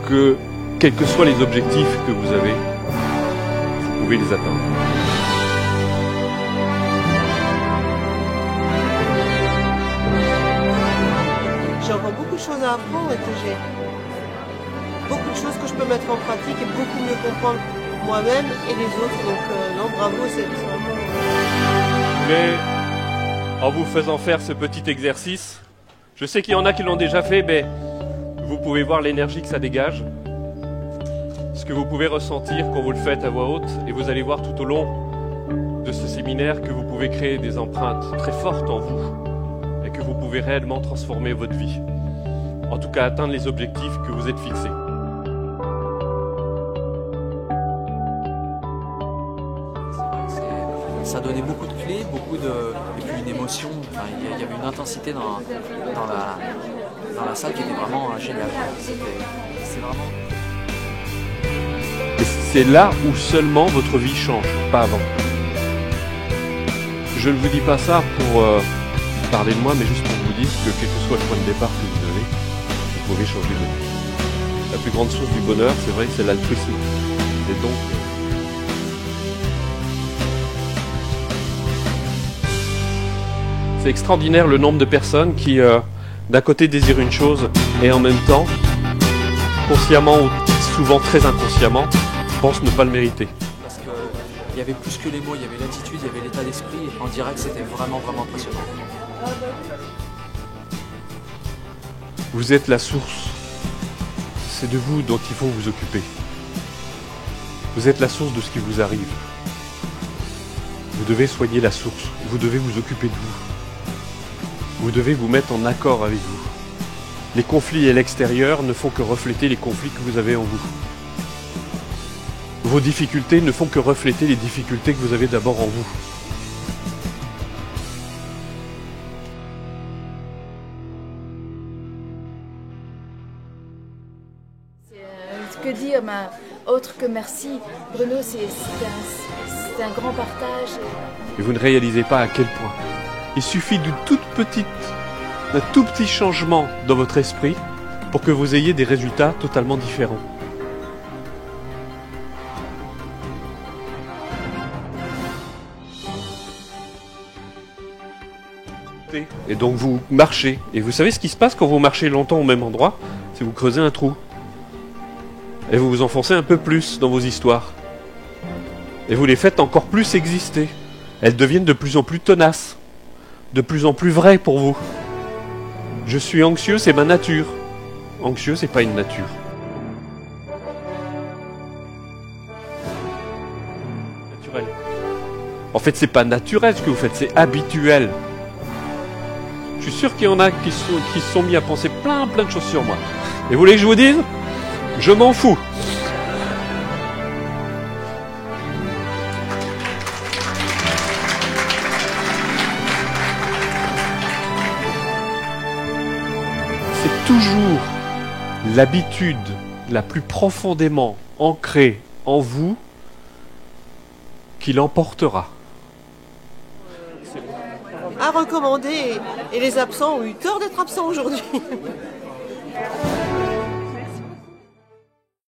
Que, quels que soient les objectifs que vous avez, vous pouvez les atteindre. J'ai encore beaucoup de choses à apprendre et que j'ai beaucoup de choses que je peux mettre en pratique et beaucoup mieux comprendre moi-même et les autres. Donc non, bravo, c'est vraiment... Mais en vous faisant faire ce petit exercice, je sais qu'il y en a qui l'ont déjà fait, mais vous pouvez voir l'énergie que ça dégage, ce que vous pouvez ressentir quand vous le faites à voix haute, et vous allez voir tout au long de ce séminaire que vous pouvez créer des empreintes très fortes en vous et que vous pouvez réellement transformer votre vie. En tout cas, atteindre les objectifs que vous êtes fixés. Ça donnait beaucoup de clés, et puis une émotion. Enfin, il y avait une intensité dans la salle qui était vraiment géniale. C'est vraiment... Et c'est là où seulement votre vie change, pas avant. Je ne vous dis pas ça pour parler de moi, mais juste pour vous dire que quel que soit le point de départ que vous avez, vous pouvez changer votre vie. La plus grande source du bonheur, c'est vrai, c'est l'altruisme. Et donc... c'est extraordinaire le nombre de personnes qui, d'un côté, désirent une chose et en même temps, consciemment ou souvent très inconsciemment, pensent ne pas le mériter. Parce qu'il y avait plus que les mots, il y avait l'attitude, il y avait l'état d'esprit. En direct, c'était vraiment, vraiment impressionnant. Vous êtes la source. C'est de vous dont il faut vous occuper. Vous êtes la source de ce qui vous arrive. Vous devez soigner la source. Vous devez vous occuper de vous. Vous devez vous mettre en accord avec vous. Les conflits à l'extérieur ne font que refléter les conflits que vous avez en vous. Vos difficultés ne font que refléter les difficultés que vous avez d'abord en vous. Que dire, autre que merci, Bruno, c'est un grand partage. Et vous ne réalisez pas à quel point. Il suffit d'un tout petit changement dans votre esprit pour que vous ayez des résultats totalement différents. Et donc vous marchez. Et vous savez ce qui se passe quand vous marchez longtemps au même endroit? C'est vous creusez un trou. Et vous vous enfoncez un peu plus dans vos histoires. Et vous les faites encore plus exister. Elles deviennent de plus en plus tenaces. De plus en plus vraies pour vous. Je suis anxieux, c'est ma nature. Anxieux, c'est pas une nature. Naturel. En fait, c'est pas naturel ce que vous faites, c'est habituel. Je suis sûr qu'il y en a qui se sont mis à penser plein de choses sur moi. Et vous voulez que je vous dise? Je m'en fous. C'est toujours l'habitude la plus profondément ancrée en vous qui l'emportera. À recommander et les absents ont eu tort d'être absents aujourd'hui.